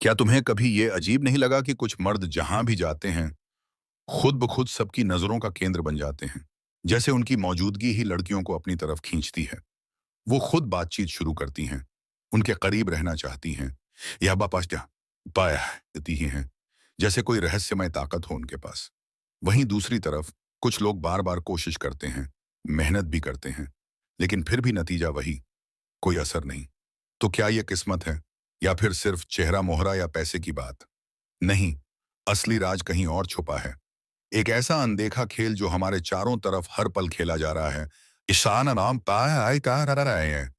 क्या तुम्हें कभी ये अजीब नहीं लगा कि कुछ मर्द जहां भी जाते हैं खुद ब खुद सबकी नजरों का केंद्र बन जाते हैं। जैसे उनकी मौजूदगी ही लड़कियों को अपनी तरफ खींचती है। वो खुद बातचीत शुरू करती हैं, उनके करीब रहना चाहती हैं, या बापास्टा पाया देती ही हैं, जैसे कोई रहस्यमय ताकत हो उनके पास। वहीं दूसरी तरफ कुछ लोग बार बार कोशिश करते हैं, मेहनत भी करते हैं, लेकिन फिर भी नतीजा वही, कोई असर नहीं। तो क्या ये किस्मत है, या फिर सिर्फ चेहरा मोहरा या पैसे की बात? नहीं, असली राज कहीं और छुपा है। एक ऐसा अनदेखा खेल जो हमारे चारों तरफ हर पल खेला जा रहा है। ईशान नाम पाया आई का रहे हैं,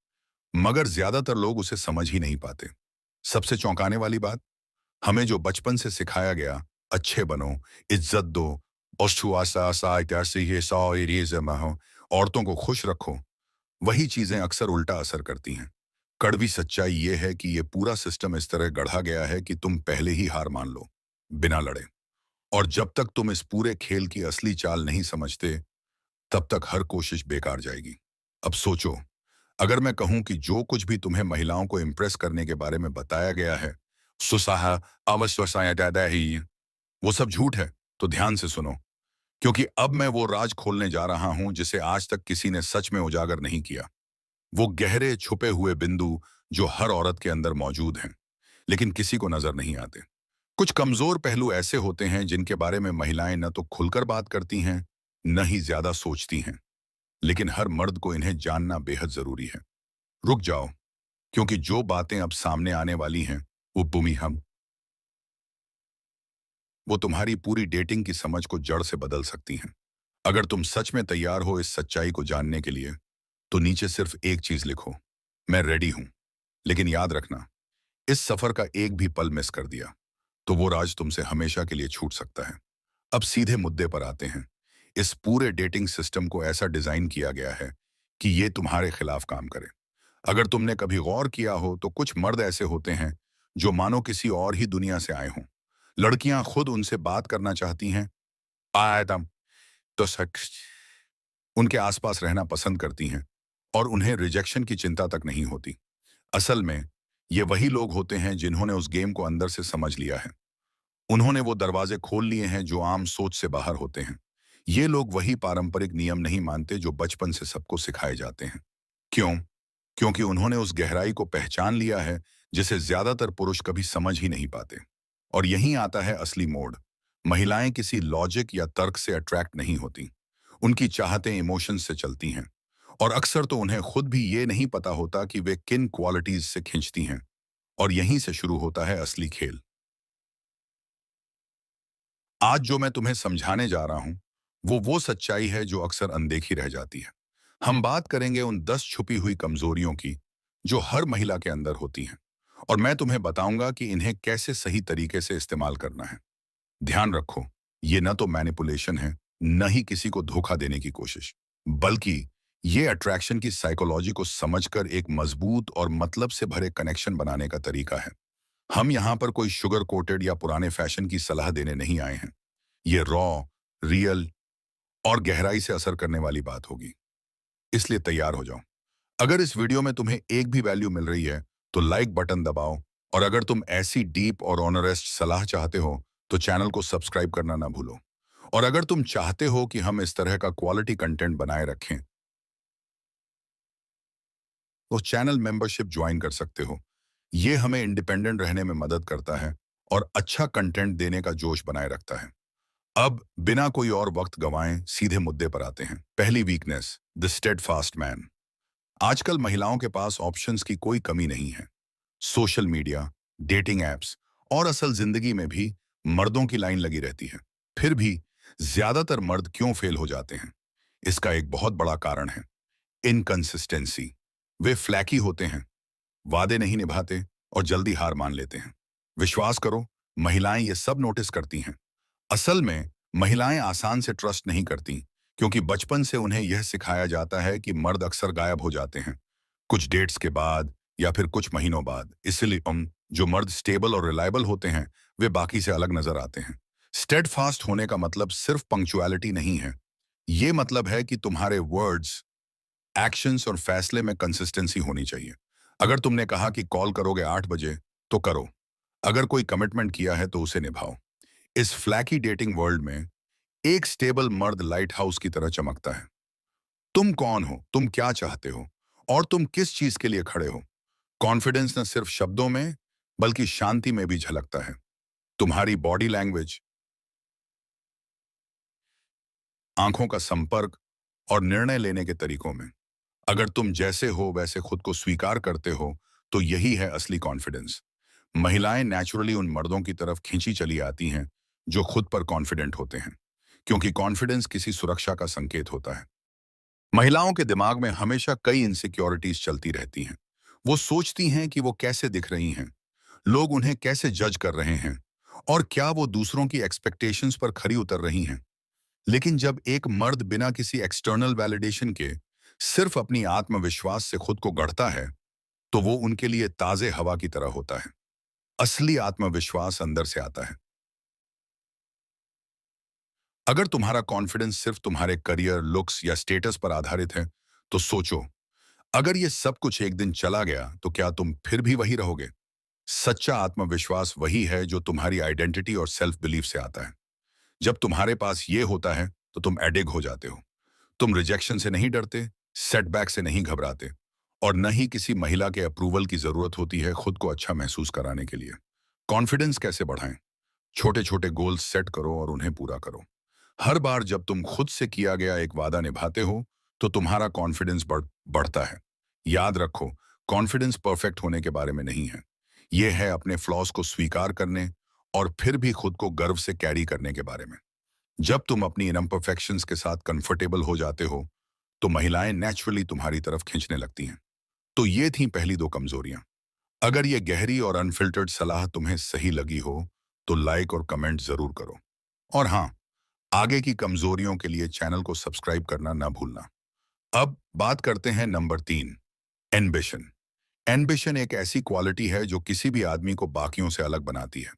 मगर ज्यादातर लोग उसे समझ ही नहीं पाते। सबसे चौंकाने वाली बात, हमें जो बचपन से सिखाया गया, अच्छे बनो, इज्जत दो, औरतों को खुश रखो, वही चीजें अक्सर उल्टा असर करती हैं। कड़वी सच्चाई ये है कि ये पूरा सिस्टम इस तरह गढ़ा गया है कि तुम पहले ही हार मान लो, बिना लड़े। और जब तक तुम इस पूरे खेल की असली चाल नहीं समझते, तब तक हर कोशिश बेकार जाएगी। अब सोचो, अगर मैं कहूं कि जो कुछ भी तुम्हें महिलाओं को इम्प्रेस करने के बारे में बताया गया है, सुसाहा अवश्य दादा ही, वो सब झूठ है, तो ध्यान से सुनो। क्योंकि अब मैं वो राज खोलने जा रहा हूं जिसे आज तक किसी ने सच में उजागर नहीं किया। वो गहरे छुपे हुए बिंदु जो हर औरत के अंदर मौजूद हैं, लेकिन किसी को नजर नहीं आते। कुछ कमजोर पहलू ऐसे होते हैं जिनके बारे में महिलाएं न तो खुलकर बात करती हैं, न ही ज्यादा सोचती हैं, लेकिन हर मर्द को इन्हें जानना बेहद जरूरी है। रुक जाओ, क्योंकि जो बातें अब सामने आने वाली हैं, वो बुमी हम वो तुम्हारी पूरी डेटिंग की समझ को जड़ से बदल सकती हैं। अगर तुम सच में तैयार हो इस सच्चाई को जानने के लिए, तो नीचे सिर्फ एक चीज लिखो, मैं रेडी हूं। लेकिन याद रखना, इस सफर का एक भी पल मिस कर दिया, तो वो राज तुमसे हमेशा के लिए छूट सकता है। अब सीधे मुद्दे पर आते हैं। इस पूरे डेटिंग सिस्टम को ऐसा डिजाइन किया गया है कि ये तुम्हारे खिलाफ काम करे। अगर तुमने कभी गौर किया हो तो कुछ मर्द ऐसे होते हैं जो मानो किसी और ही दुनिया से आए हों। लड़कियां खुद उनसे बात करना चाहती हैं, आया दम तो सच उनके आसपास रहना पसंद करती हैं, और उन्हें रिजेक्शन की चिंता तक नहीं होती। असल में ये वही लोग होते हैं जिन्होंने उस गेम को अंदर से समझ लिया है। उन्होंने वो दरवाजे खोल लिए हैं जो आम सोच से बाहर होते हैं। ये लोग वही पारंपरिक नियम नहीं मानते जो बचपन से सबको सिखाए जाते हैं। क्यों? क्योंकि उन्होंने उस गहराई को पहचान लिया है जिसे ज्यादातर पुरुष कभी समझ ही नहीं पाते। और यहीं आता है असली मोड़। महिलाएं किसी लॉजिक या तर्क से अट्रैक्ट नहीं होती। उनकी चाहतें इमोशंस से चलती हैं। और अक्सर तो उन्हें खुद भी ये नहीं पता होता कि वे किन क्वालिटीज से खिंचती हैं। और यहीं से शुरू होता है असली खेल। आज जो मैं तुम्हें समझाने जा रहा हूं, वो सच्चाई है जो अक्सर अनदेखी रह जाती है। हम बात करेंगे उन 10 छुपी हुई कमजोरियों की जो हर महिला के अंदर होती हैं, और मैं तुम्हें बताऊंगा कि इन्हें कैसे सही तरीके से इस्तेमाल करना है। ध्यान रखो, ये न तो मैनिपुलेशन है, न ही किसी को धोखा देने की कोशिश, बल्कि ये अट्रैक्शन की साइकोलॉजी को समझकर एक मजबूत और मतलब से भरे कनेक्शन बनाने का तरीका है। हम यहाँ पर कोई शुगर कोटेड या पुराने फैशन की सलाह देने नहीं आए हैं। ये रॉ, रियल और गहराई से असर करने वाली बात होगी। इसलिए तैयार हो जाओ। अगर इस वीडियो में तुम्हें एक भी वैल्यू मिल रही है, तो लाइक बटन दबाओ। और अगर तुम ऐसी डीप और ऑनेस्ट सलाह चाहते हो, तो चैनल को सब्सक्राइब करना ना भूलो। और अगर तुम चाहते हो कि हम इस तरह का क्वालिटी कंटेंट बनाए रखें, तो चैनल मेंबरशिप ज्वाइन कर सकते हो। ये हमें इंडिपेंडेंट रहने में मदद करता है और अच्छा कंटेंट देने का जोश बनाए रखता है। अब बिना कोई और वक्त गंवाएं सीधे मुद्दे पर आते हैं। पहली वीकनेस, द स्टेडफास्ट मैन। आजकल महिलाओं के पास ऑप्शंस की कोई कमी नहीं है। सोशल मीडिया, डेटिंग एप्स और असल जिंदगी में भी मर्दों की लाइन लगी रहती है। फिर भी ज्यादातर मर्द क्यों फेल हो जाते हैं? इसका एक बहुत बड़ा कारण है इनकंसिस्टेंसी। वे फ्लैकी होते हैं, वादे नहीं निभाते और जल्दी हार मान लेते हैं। विश्वास करो, महिलाएं ये सब नोटिस करती हैं। असल में महिलाएं आसान से ट्रस्ट नहीं करती, क्योंकि बचपन से उन्हें यह सिखाया जाता है कि मर्द अक्सर गायब हो जाते हैं, कुछ डेट्स के बाद या फिर कुछ महीनों बाद। इसलिए जो मर्द स्टेबल और रिलायबल होते हैं, वे बाकी से अलग नजर आते हैं। स्टेडफास्ट होने का मतलब सिर्फ पंक्चुअलिटी नहीं है। ये मतलब है कि तुम्हारे वर्ड्स, एक्शंस और फैसले में कंसिस्टेंसी होनी चाहिए। अगर तुमने कहा कि कॉल करोगे 8 बजे, तो करो। अगर कोई कमिटमेंट किया है तो उसे निभाओ। इस फ्लैकी डेटिंग वर्ल्ड में एक स्टेबल मर्द लाइट हाउस की तरह चमकता है। तुम कौन हो, तुम क्या चाहते हो और तुम किस चीज के लिए खड़े हो। कॉन्फिडेंस न सिर्फ शब्दों में बल्कि शांति में भी झलकता है। तुम्हारी बॉडी लैंग्वेज, आंखों का संपर्क और निर्णय लेने के तरीकों में। अगर तुम जैसे हो वैसे खुद को स्वीकार करते हो तो यही है असली कॉन्फिडेंस। महिलाएं नेचुरली उन मर्दों की तरफ खींची चली आती हैं जो खुद पर कॉन्फिडेंट होते हैं, क्योंकि कॉन्फिडेंस किसी सुरक्षा का संकेत होता है। महिलाओं के दिमाग में हमेशा कई इनसिक्योरिटीज चलती रहती हैं। वो सोचती हैं कि वो कैसे दिख रही हैं, लोग उन्हें कैसे जज कर रहे हैं और क्या वो दूसरों की एक्सपेक्टेशंस पर खरी उतर रही हैं। लेकिन जब एक मर्द बिना किसी एक्सटर्नल वैलिडेशन के सिर्फ अपनी आत्मविश्वास से खुद को गढ़ता है तो वो उनके लिए ताजे हवा की तरह होता है। असली आत्मविश्वास अंदर से आता है। अगर तुम्हारा कॉन्फिडेंस सिर्फ तुम्हारे करियर, लुक्स या स्टेटस पर आधारित है तो सोचो, अगर ये सब कुछ एक दिन चला गया तो क्या तुम फिर भी वही रहोगे। सच्चा आत्मविश्वास वही है जो तुम्हारी आइडेंटिटी और सेल्फ बिलीफ से आता है। जब तुम्हारे पास ये होता है तो तुम एडिग हो जाते हो। तुम रिजेक्शन से नहीं डरते, सेटबैक से नहीं घबराते और न ही किसी महिला के अप्रूवल की जरूरत होती है खुद को अच्छा महसूस कराने के लिए। कॉन्फिडेंस कैसे बढ़ाएं? छोटे छोटे गोल्स सेट करो और उन्हें पूरा करो। हर बार जब तुम खुद से किया गया एक वादा निभाते हो तो तुम्हारा कॉन्फिडेंस बढ़ता है। याद रखो, कॉन्फिडेंस परफेक्ट होने के बारे में नहीं है। यह है अपने फ्लॉज को स्वीकार करने और फिर भी खुद को गर्व से कैरी करने के बारे में। जब तुम अपनी इन इम्परफेक्शंस के साथ कंफर्टेबल हो जाते हो तो महिलाएं नेचुरली तुम्हारी तरफ खींचने लगती हैं। तो ये थी पहली दो कमजोरियां। अगर ये गहरी और अनफिल्टर्ड सलाह तुम्हें सही लगी हो तो लाइक और कमेंट जरूर करो। और हाँ, आगे की कमजोरियों के लिए चैनल को सब्सक्राइब करना ना भूलना। अब बात करते हैं नंबर 3, एम्बिशन। एम्बिशन एक ऐसी क्वालिटी है जो किसी भी आदमी को बाकियों से अलग बनाती है।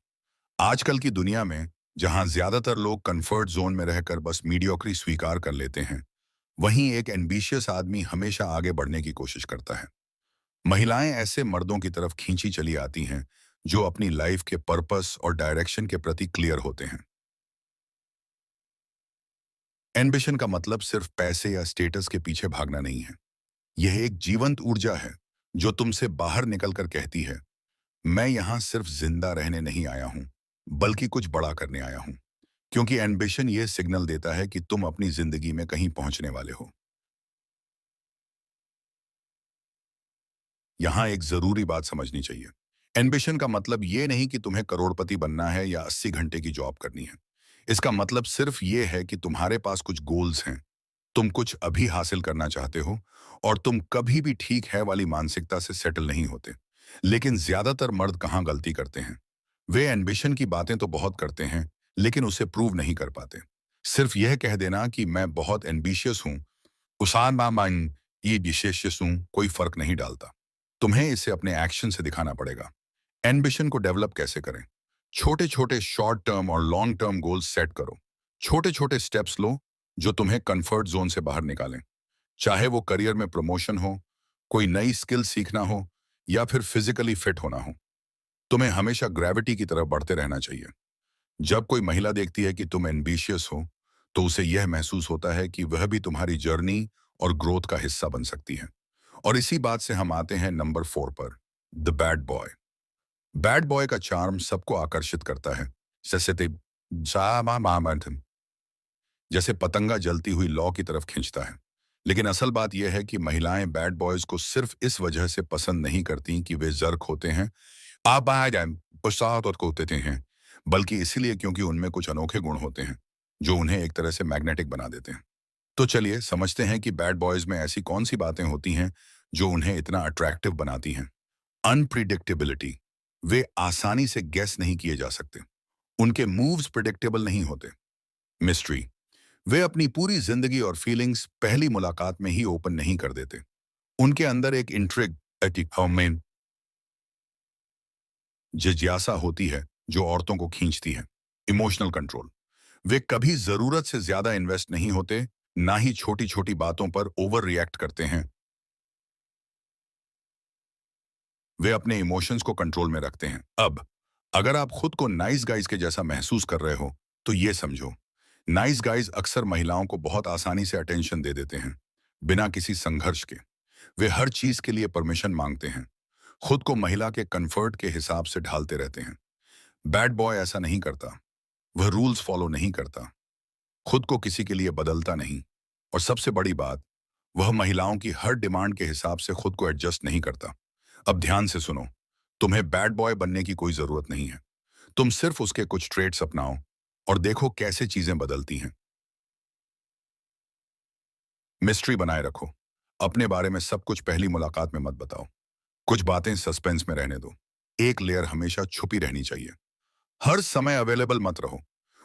आजकल की दुनिया में जहां ज्यादातर लोग कंफर्ट जोन में रहकर बस मीडियोक्री स्वीकार कर लेते हैं, वहीं एक एम्बिशियस आदमी हमेशा आगे बढ़ने की कोशिश करता है। महिलाएं ऐसे मर्दों की तरफ खींची चली आती हैं जो अपनी लाइफ के पर्पस और डायरेक्शन के प्रति क्लियर होते हैं। एम्बिशन का मतलब सिर्फ पैसे या स्टेटस के पीछे भागना नहीं है। यह एक जीवंत ऊर्जा है जो तुमसे बाहर निकलकर कहती है, मैं यहां सिर्फ जिंदा रहने नहीं आया हूं, बल्कि कुछ बड़ा करने आया हूं। क्योंकि एम्बिशन ये सिग्नल देता है कि तुम अपनी जिंदगी में कहीं पहुंचने वाले हो। यहां एक जरूरी बात समझनी चाहिए। एम्बिशन का मतलब ये नहीं कि तुम्हें करोड़पति बनना है या 80 घंटे की जॉब करनी है। इसका मतलब सिर्फ ये है कि तुम्हारे पास कुछ गोल्स हैं, तुम कुछ अभी हासिल करना चाहते हो और तुम कभी भी ठीक है वाली मानसिकता से सेटल नहीं होते। लेकिन ज्यादातर मर्द कहाँ गलती करते हैं? वे एम्बिशन की बातें तो बहुत करते हैं लेकिन उसे प्रूव नहीं कर पाते। सिर्फ यह कह देना कि मैं बहुत एम्बिशियस हूं, उसान मान ये विशेष हूं, कोई फर्क नहीं डालता। तुम्हें इसे अपने एक्शन से दिखाना पड़ेगा। एम्बिशन को डेवलप कैसे करें? छोटे छोटे शॉर्ट टर्म और लॉन्ग टर्म गोल्स सेट करो। छोटे छोटे स्टेप्स लो जो तुम्हें कंफर्ट जोन से बाहर निकालें। चाहे वो करियर में प्रमोशन हो, कोई नई स्किल सीखना हो या फिर फिजिकली फिट होना हो। तुम्हें हमेशा ग्रेविटी की तरफ बढ़ते रहना चाहिए। जब कोई महिला देखती है कि तुम एम्बिशियस हो तो उसे यह महसूस होता है कि वह भी तुम्हारी जर्नी और ग्रोथ का हिस्सा बन सकती है। और इसी बात से हम आते हैं नंबर 4 पर, the bad boy. Bad boy का चार्म सबको आकर्षित करता है। जैसे जैसे पतंगा जलती हुई लौ की तरफ खींचता है। लेकिन असल बात यह है कि महिलाएं बैड बॉयज को सिर्फ इस वजह से पसंद नहीं करती कि वे जर्क होते हैं, आप पश्चात और होते हैं, बल्कि इसीलिए क्योंकि उनमें कुछ अनोखे गुण होते हैं जो उन्हें एक तरह से मैग्नेटिक बना देते हैं। तो चलिए समझते हैं कि बैड बॉयज में ऐसी कौन सी बातें होती हैं जो उन्हें इतना अट्रैक्टिव बनाती हैं। अनप्रिडिक्टेबिलिटी। वे आसानी से गेस नहीं किए जा सकते। उनके मूव्स प्रिडिक्टेबल नहीं होते। मिस्ट्री। वे अपनी पूरी जिंदगी और फीलिंग्स पहली मुलाकात में ही ओपन नहीं कर देते। उनके अंदर एक इंट्रिग जिज्ञासा होती है जो औरतों को खींचती है। Emotional control. वे कभी जरूरत से ज्यादा इन्वेस्ट नहीं होते, ना ही छोटी छोटी बातों पर ओवर रिएक्ट करते हैं। वे अपने इमोशंस को कंट्रोल में रखते हैं। अब अगर आप खुद को नाइस गाइज के जैसा महसूस कर रहे हो तो ये समझो, नाइस गाइज अक्सर महिलाओं को बहुत आसानी से अटेंशन दे देते हैं, बिना किसी संघर्ष के। वे हर चीज के लिए परमिशन मांगते हैं, खुद को महिला के कंफर्ट के हिसाब से ढालते रहते हैं। बैड बॉय ऐसा नहीं करता। वह रूल्स फॉलो नहीं करता, खुद को किसी के लिए बदलता नहीं, और सबसे बड़ी बात, वह महिलाओं की हर डिमांड के हिसाब से खुद को एडजस्ट नहीं करता। अब ध्यान से सुनो, तुम्हें बैड बॉय बनने की कोई जरूरत नहीं है। तुम सिर्फ उसके कुछ ट्रेट्स अपनाओ और देखो कैसे चीजें बदलती हैं। मिस्ट्री बनाए रखो। अपने बारे में सब कुछ पहली मुलाकात में मत बताओ। कुछ बातें सस्पेंस में रहने दो। एक लेयर हमेशा छुपी रहनी चाहिए। हर समय अवेलेबल मत रहो।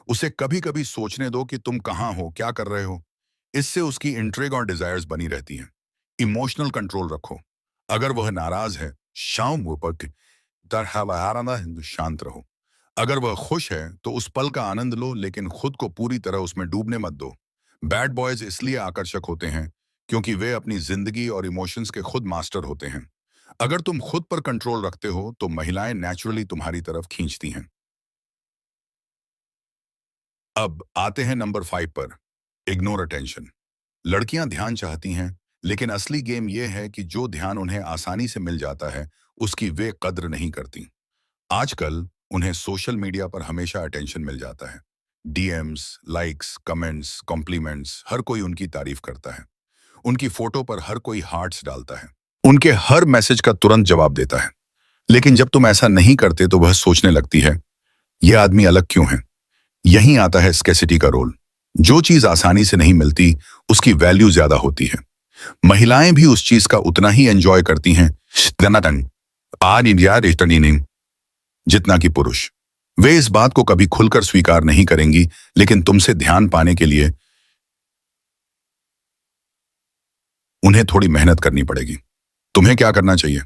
उसे कभी कभी सोचने दो कि तुम कहाँ हो, क्या कर रहे हो। इससे उसकी इंट्रिग और डिजायर्स बनी रहती हैं। इमोशनल कंट्रोल रखो। अगर वह नाराज है, शाम वो पर शांत रहो। अगर वह खुश है तो उस पल का आनंद लो, लेकिन खुद को पूरी तरह उसमें डूबने मत दो। बैड बॉयज इसलिए आकर्षक होते हैं क्योंकि वे अपनी जिंदगी और इमोशंस के खुद मास्टर होते हैं। अगर तुम खुद पर कंट्रोल रखते हो तो महिलाएं नेचुरली तुम्हारी तरफ खींचती हैं। अब आते हैं नंबर 5 पर, इग्नोर अटेंशन। लड़कियां ध्यान चाहती हैं, लेकिन असली गेम यह है कि जो ध्यान उन्हें आसानी से मिल जाता है उसकी वे कद्र नहीं करती। आजकल उन्हें सोशल मीडिया पर हमेशा अटेंशन मिल जाता है। डीएम्स, लाइक्स, कमेंट्स, कॉम्प्लीमेंट्स, हर कोई उनकी तारीफ करता है। उनकी फोटो पर हर कोई हार्ट्स डालता है। उनके हर मैसेज का तुरंत जवाब देता है। लेकिन जब तुम ऐसा नहीं करते तो वह सोचने लगती है, यह आदमी अलग क्यों है। यहीं आता है स्कैसिटी का रोल। जो चीज आसानी से नहीं मिलती उसकी वैल्यू ज्यादा होती है। महिलाएं भी उस चीज का उतना ही एंजॉय करती हैं जितना कि पुरुष। वे इस बात को कभी खुलकर स्वीकार नहीं करेंगी, लेकिन तुमसे ध्यान पाने के लिए उन्हें थोड़ी मेहनत करनी पड़ेगी। तुम्हें क्या करना चाहिए?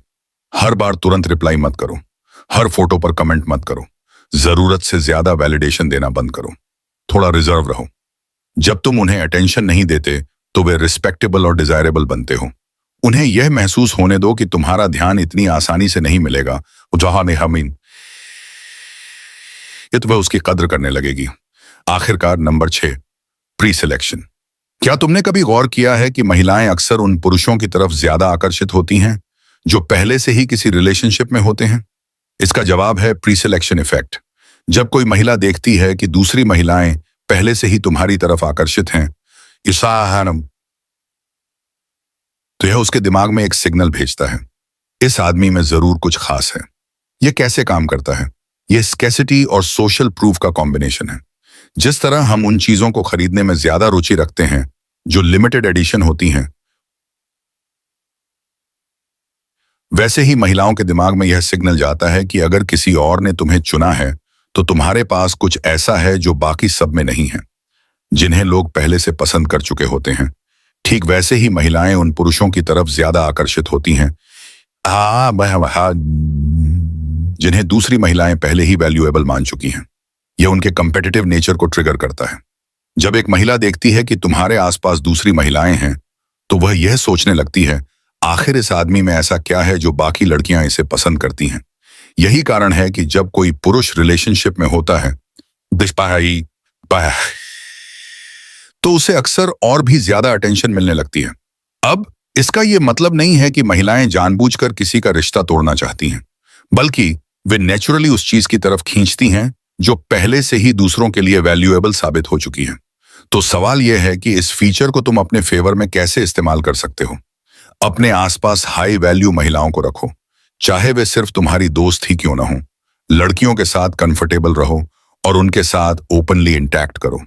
हर बार तुरंत रिप्लाई मत करो। हर फोटो पर कमेंट मत करो। जरूरत से ज्यादा वैलिडेशन देना बंद करो। थोड़ा रिजर्व रहो। जब तुम उन्हें अटेंशन नहीं देते तो वे रिस्पेक्टेबल और डिजायरेबल बनते हो। उन्हें यह महसूस होने दो कि तुम्हारा ध्यान इतनी आसानी से नहीं मिलेगा, तो वह उसकी कद्र करने लगेगी। आखिरकार नंबर 6, प्री सिलेक्शन। क्या तुमने कभी गौर किया है कि महिलाएं अक्सर उन पुरुषों की तरफ ज्यादा आकर्षित होती हैं जो पहले से ही किसी रिलेशनशिप में होते हैं? इसका जवाब है प्री सिलेक्शन इफेक्ट। जब कोई महिला देखती है कि दूसरी महिलाएं पहले से ही तुम्हारी तरफ आकर्षित हैं, तो यह उसके दिमाग में एक सिग्नल भेजता है, इस आदमी में जरूर कुछ खास है। यह कैसे काम करता है? यह स्कैसिटी और सोशल प्रूफ का कॉम्बिनेशन है। जिस तरह हम उन चीजों को खरीदने में ज्यादा रुचि रखते हैं जो लिमिटेड एडिशन होती हैं, वैसे ही महिलाओं के दिमाग में यह सिग्नल जाता है कि अगर किसी और ने तुम्हें चुना है तो तुम्हारे पास कुछ ऐसा है जो बाकी सब में नहीं है, जिन्हें लोग पहले से पसंद कर चुके होते हैं। ठीक वैसे ही महिलाएं उन पुरुषों की तरफ ज्यादा आकर्षित होती हैं जिन्हें दूसरी महिलाएं पहले ही वैल्यूएबल मान चुकी हैं। यह उनके कंपेटिटिव नेचर को ट्रिगर करता है। जब एक महिला देखती है कि तुम्हारे आसपास दूसरी महिलाएं हैं तो वह यह सोचने लगती है, आखिर इस आदमी में ऐसा क्या है जो बाकी लड़कियां इसे पसंद करती हैं। यही कारण है कि जब कोई पुरुष रिलेशनशिप में होता है तो उसे अक्सर और भी ज्यादा अटेंशन मिलने लगती है। अब इसका यह मतलब नहीं है कि महिलाएं जानबूझकर किसी का रिश्ता तोड़ना चाहती हैं, बल्कि वे नेचुरली उस चीज की तरफ खींचती हैं जो पहले से ही दूसरों के लिए वैल्यूएबल साबित हो चुकी है। तो सवाल यह है कि इस फीचर को तुम अपने फेवर में कैसे इस्तेमाल कर सकते हो। अपने आसपास हाई वैल्यू महिलाओं को रखो, चाहे वे सिर्फ तुम्हारी दोस्त ही क्यों ना हो। लड़कियों के साथ कंफर्टेबल रहो और उनके साथ ओपनली इंटैक्ट करो।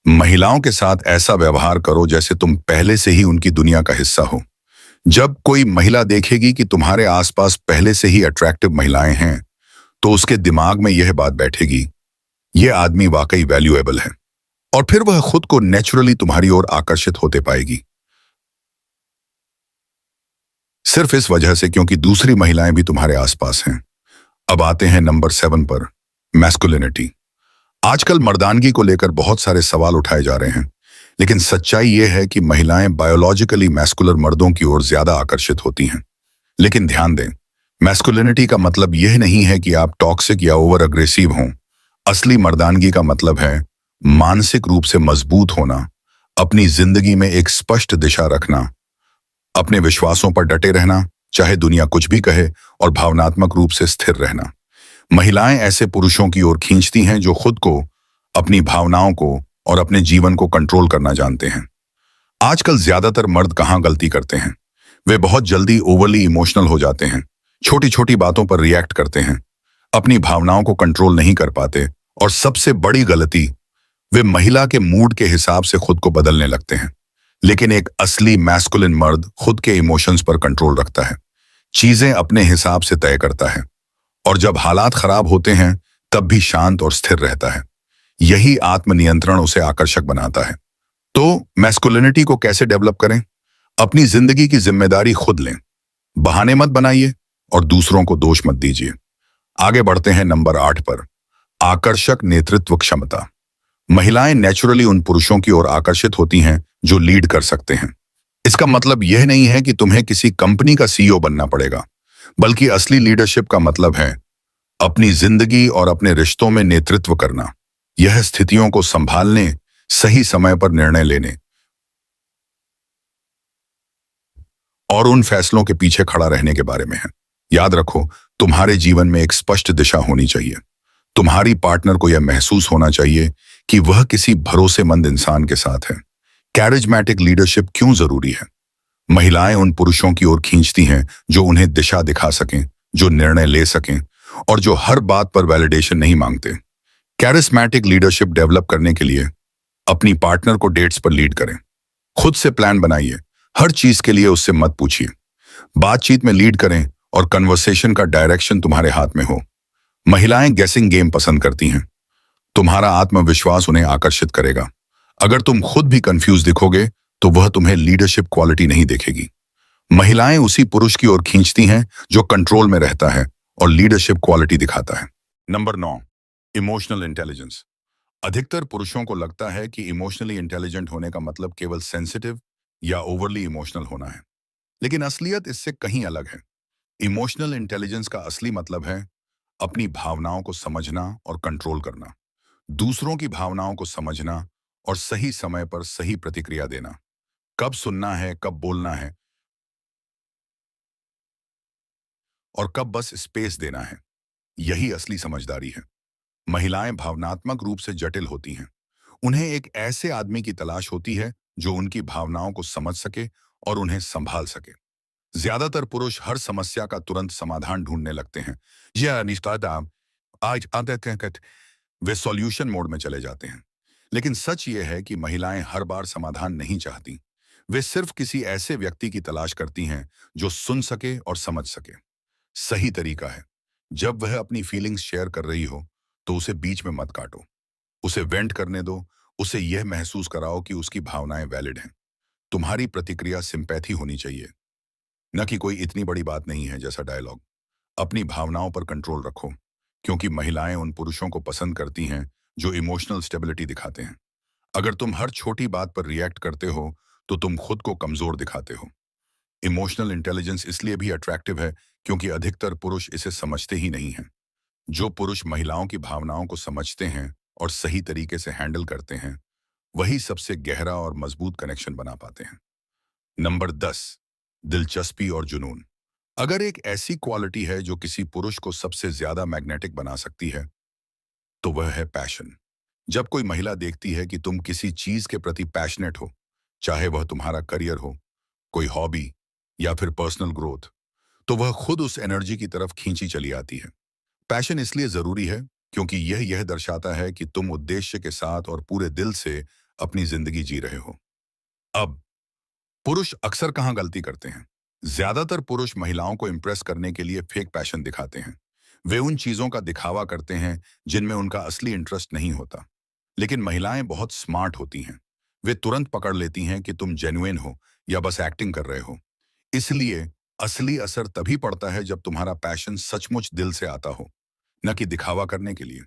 महिलाओं के साथ ऐसा व्यवहार करो जैसे तुम पहले से ही उनकी दुनिया का हिस्सा हो। जब कोई महिला देखेगी कि तुम्हारे आसपास पहले से ही अट्रैक्टिव महिलाएं हैं तो उसके दिमाग में यह बात बैठेगी, यह आदमी वाकई वैल्यूएबल है, और फिर वह खुद को नेचुरली तुम्हारी ओर आकर्षित होते पाएगी। सिर्फ इस वजह से क्योंकि दूसरी महिलाएं भी तुम्हारे आसपास हैं। अब आते हैं नंबर 7 पर, मैस्कुलिनिटी। आजकल मर्दानगी को लेकर बहुत सारे सवाल उठाए जा रहे हैं, लेकिन सच्चाई यह है कि महिलाएं बायोलॉजिकली मैस्कुलर मर्दों की ओर ज्यादा आकर्षित होती हैं। लेकिन ध्यान दें, मैस्कुलिनिटी का मतलब यह नहीं है कि आप टॉक्सिक या ओवर अग्रेसिव हों। असली मर्दानगी का मतलब है मानसिक रूप से मजबूत होना, अपनी जिंदगी में एक स्पष्ट दिशा रखना, अपने विश्वासों पर डटे रहना, चाहे दुनिया कुछ भी कहे, और भावनात्मक रूप से स्थिर रहना। महिलाएं ऐसे पुरुषों की ओर खींचती हैं जो खुद को, अपनी भावनाओं को और अपने जीवन को कंट्रोल करना जानते हैं। आजकल ज्यादातर मर्द कहाँ गलती करते हैं? वे बहुत जल्दी ओवरली इमोशनल हो जाते हैं, छोटी छोटी बातों पर रिएक्ट करते हैं, अपनी भावनाओं को कंट्रोल नहीं कर पाते, और सबसे बड़ी गलती, वे महिला के मूड के हिसाब से खुद को बदलने लगते हैं। लेकिन एक असली मैस्कुलिन मर्द खुद के इमोशंस पर कंट्रोल रखता है, चीजें अपने हिसाब से तय करता है, और जब हालात खराब होते हैं तब भी शांत और स्थिर रहता है। यही आत्मनियंत्रण उसे आकर्षक बनाता है। तो मैस्कुलिनिटी को कैसे डेवलप करें? अपनी जिंदगी की जिम्मेदारी खुद लें, बहाने मत बनाइए और दूसरों को दोष मत दीजिए। आगे बढ़ते हैं नंबर 8 पर, आकर्षक नेतृत्व क्षमता। महिलाएं नेचुरली उन पुरुषों की ओर आकर्षित होती हैं जो लीड कर सकते हैं। इसका मतलब यह नहीं है कि तुम्हें किसी कंपनी का सीईओ बनना पड़ेगा, बल्कि असली लीडरशिप का मतलब है अपनी जिंदगी और अपने रिश्तों में नेतृत्व करना। यह स्थितियों को संभालने, सही समय पर निर्णय लेने और उन फैसलों के पीछे खड़ा रहने के बारे में है। याद रखो, तुम्हारे जीवन में एक स्पष्ट दिशा होनी चाहिए। तुम्हारी पार्टनर को यह महसूस होना चाहिए कि वह किसी भरोसेमंद इंसान के साथ है। कैरिज्मेटिक लीडरशिप क्यों जरूरी है? महिलाएं उन पुरुषों की ओर खींचती हैं जो उन्हें दिशा दिखा सकें, जो निर्णय ले सकें, और जो हर बात पर वैलिडेशन नहीं मांगते। कैरिस्मेटिक लीडरशिप डेवलप करने के लिए अपनी पार्टनर को डेट्स पर लीड करें, खुद से प्लान बनाइए, हर चीज के लिए उससे मत पूछिए, बातचीत में लीड करें और कन्वर्सेशन का डायरेक्शन तुम्हारे हाथ में हो। महिलाएं गेसिंग गेम पसंद करती हैं। तुम्हारा आत्मविश्वास उन्हें आकर्षित करेगा। अगर तुम खुद भी कंफ्यूज दिखोगे तो वह तुम्हें लीडरशिप क्वालिटी नहीं देखेगी। महिलाएं उसी पुरुष की ओर खींचती हैं जो कंट्रोल में रहता है और लीडरशिप क्वालिटी दिखाता है। Number 9, emotional intelligence. अधिकतर पुरुषों को लगता है कि इमोशनली इंटेलिजेंट होने का मतलब केवल सेंसिटिव या ओवरली इमोशनल होना है, लेकिन असलियत इससे कहीं अलग है। इमोशनल इंटेलिजेंस का असली मतलब है अपनी भावनाओं को समझना और कंट्रोल करना, दूसरों की भावनाओं को समझना और सही समय पर सही प्रतिक्रिया देना, कब सुनना है, कब बोलना है और कब बस स्पेस देना है। यही असली समझदारी है। महिलाएं भावनात्मक रूप से जटिल होती हैं। उन्हें एक ऐसे आदमी की तलाश होती है जो उनकी भावनाओं को समझ सके और उन्हें संभाल सके। ज्यादातर पुरुष हर समस्या का तुरंत समाधान ढूंढने लगते हैं। यह निष्ठा आज आते वे सॉल्यूशन मोड में चले जाते हैं। लेकिन सच यह है कि महिलाएं हर बार समाधान नहीं चाहती। वे सिर्फ किसी ऐसे व्यक्ति की तलाश करती हैं जो सुन सके और समझ सके। सही तरीका है, जब वह अपनी फीलिंग्स शेयर कर रही हो तो उसे बीच में मत काटो, उसे वेंट करने दो। उसे यह महसूस कराओ कि उसकी भावनाएं वैलिड हैं। तुम्हारी प्रतिक्रिया सिंपैथी होनी चाहिए, न कि कोई इतनी बड़ी बात नहीं है जैसा डायलॉग। अपनी भावनाओं पर कंट्रोल रखो, क्योंकि महिलाएं उन पुरुषों को पसंद करती हैं जो इमोशनल स्टेबिलिटी दिखाते हैं। अगर तुम हर छोटी बात पर रिएक्ट करते हो तो तुम खुद को कमजोर दिखाते हो। इमोशनल इंटेलिजेंस इसलिए भी अट्रैक्टिव है क्योंकि अधिकतर पुरुष इसे समझते ही नहीं हैं। जो पुरुष महिलाओं की भावनाओं को समझते हैं और सही तरीके से हैंडल करते हैं, वही सबसे गहरा और मजबूत कनेक्शन बना पाते हैं। नंबर 10, दिलचस्पी और जुनून। अगर एक ऐसी क्वालिटी है जो किसी पुरुष को सबसे ज्यादा मैग्नेटिक बना सकती है, तो वह है पैशन। जब कोई महिला देखती है कि तुम किसी चीज के प्रति पैशनेट हो, चाहे वह तुम्हारा करियर हो, कोई हॉबी या फिर पर्सनल ग्रोथ, तो वह खुद उस एनर्जी की तरफ खींची चली आती है। पैशन इसलिए जरूरी है क्योंकि यह दर्शाता है कि तुम उद्देश्य के साथ और पूरे दिल से अपनी जिंदगी जी रहे हो। अब पुरुष अक्सर कहाँ गलती करते हैं? ज्यादातर पुरुष महिलाओं को इंप्रेस करने के लिए फेक पैशन दिखाते हैं। वे उन चीजों का दिखावा करते हैं जिनमें उनका असली इंटरेस्ट नहीं होता। लेकिन महिलाएं बहुत स्मार्ट होती हैं। वे तुरंत पकड़ लेती हैं कि तुम जेन्युइन हो या बस एक्टिंग कर रहे हो। इसलिए असली असर तभी पड़ता है जब तुम्हारा पैशन सचमुच दिल से आता हो, न कि दिखावा करने के लिए।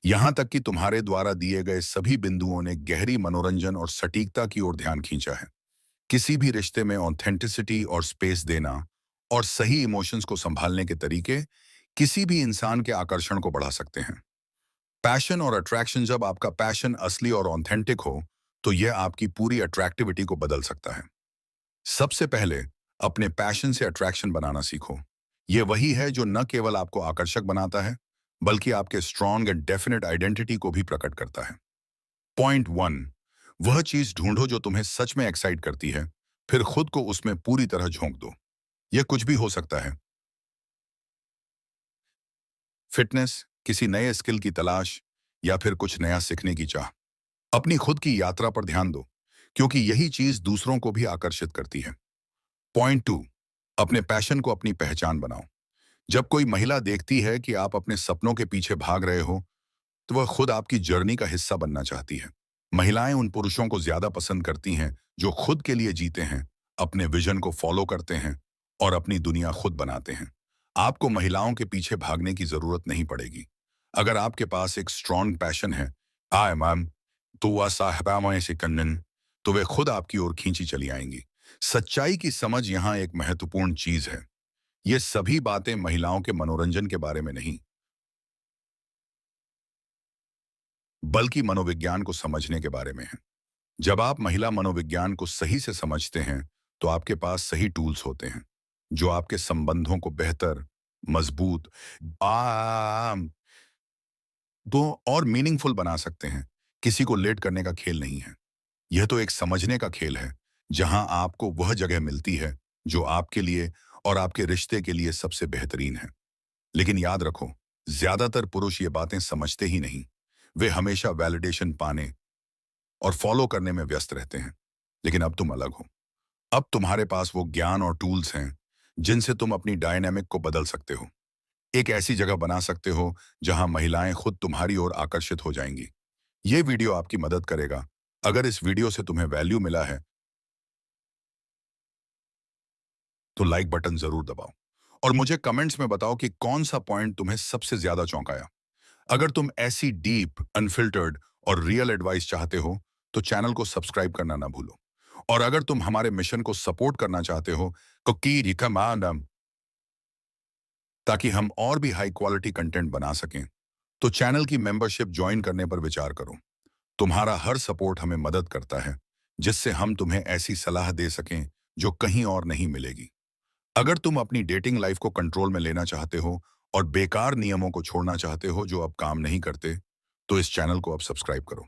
यहां तक कि तुम्हारे द्वारा दिए गए सभी बिंदुओं ने गहरी मनोरंजन और सटीकता की ओर ध्यान खींचा है। किसी भी रिश्ते में ऑथेंटिसिटी और स्पेस देना और सही इमोशंस को संभालने के तरीके किसी भी इंसान के आकर्षण को बढ़ा सकते हैं। पैशन और अट्रैक्शन, जब आपका पैशन असली और ऑथेंटिक हो तो यह आपकी पूरी अट्रैक्टिविटी को बदल सकता है। सबसे पहले अपने पैशन से अट्रैक्शन बनाना सीखो। यह वही है जो न केवल आपको आकर्षक बनाता है बल्कि आपके स्ट्रॉन्ग एंड डेफिनेट आइडेंटिटी को भी प्रकट करता है। पॉइंट वन, वह चीज ढूंढो जो तुम्हें सच में एक्साइट करती है, फिर खुद को उसमें पूरी तरह झोंक दो। यह कुछ भी हो सकता है। फिटनेस, किसी नए स्किल की तलाश, या फिर कुछ नया सीखने की चाह। अपनी खुद की यात्रा पर ध्यान दो, क्योंकि यही चीज दूसरों को भी आकर्षित करती है। पॉइंट टू, अपने पैशन को अपनी पहचान बनाओ। जब कोई महिला देखती है कि आप अपने सपनों के पीछे भाग रहे हो तो वह खुद आपकी जर्नी का हिस्सा बनना चाहती है। महिलाएं उन पुरुषों को ज्यादा पसंद करती हैं जो खुद के लिए जीते हैं, अपने विजन को फॉलो करते हैं और अपनी दुनिया खुद बनाते हैं। आपको महिलाओं के पीछे भागने की जरूरत नहीं पड़ेगी। अगर आपके पास एक स्ट्रॉन्ग पैशन है, आई मैम, तो वह साहबा से कन्नन, तो वे खुद आपकी ओर खींची चली आएंगी। सच्चाई की समझ यहाँ एक महत्वपूर्ण चीज है। ये सभी बातें महिलाओं के मनोरंजन के बारे में नहीं, बल्कि मनोविज्ञान को समझने के बारे में है। जब आप महिला मनोविज्ञान को सही से समझते हैं तो आपके पास सही टूल्स होते हैं जो आपके संबंधों को बेहतर, मजबूत, आम दो और मीनिंगफुल बना सकते हैं। किसी को लेट करने का खेल नहीं है, यह तो एक समझने का खेल है, जहां आपको वह जगह मिलती है जो आपके लिए और आपके रिश्ते के लिए सबसे बेहतरीन है। लेकिन याद रखो, ज्यादातर पुरुष ये बातें समझते ही नहीं। वे हमेशा वैलिडेशन पाने और फॉलो करने में व्यस्त रहते हैं। लेकिन अब तुम अलग हो। अब तुम्हारे पास वो ज्ञान और टूल्स हैं जिनसे तुम अपनी डायनामिक को बदल सकते हो। एक ऐसी जगह बना सकते हो जहां महिलाएं खुद तुम्हारी ओर आकर्षित हो जाएंगी। ये वीडियो आपकी मदद करेगा। अगर इस वीडियो से तुम्हें वैल्यू मिला है तो लाइक बटन जरूर दबाओ और मुझे कमेंट्स में बताओ कि कौन सा पॉइंट तुम्हें सबसे ज्यादा चौंकाया। अगर तुम ऐसी डीप, अनफिल्टर्ड और रियल एडवाइस चाहते हो तो चैनल को सब्सक्राइब करना ना भूलो। और अगर तुम हमारे मिशन को सपोर्ट करना चाहते हो तो ताकि हम और भी हाई क्वालिटी कंटेंट बना सकें, तो चैनल की मेंबरशिप ज्वाइन करने पर विचार करो। तुम्हारा हर सपोर्ट हमें मदद करता है, जिससे हम तुम्हें ऐसी सलाह दे सकें जो कहीं और नहीं मिलेगी। अगर तुम अपनी डेटिंग लाइफ को कंट्रोल में लेना चाहते हो और बेकार नियमों को छोड़ना चाहते हो जो अब काम नहीं करते, तो इस चैनल को अब सब्सक्राइब करो।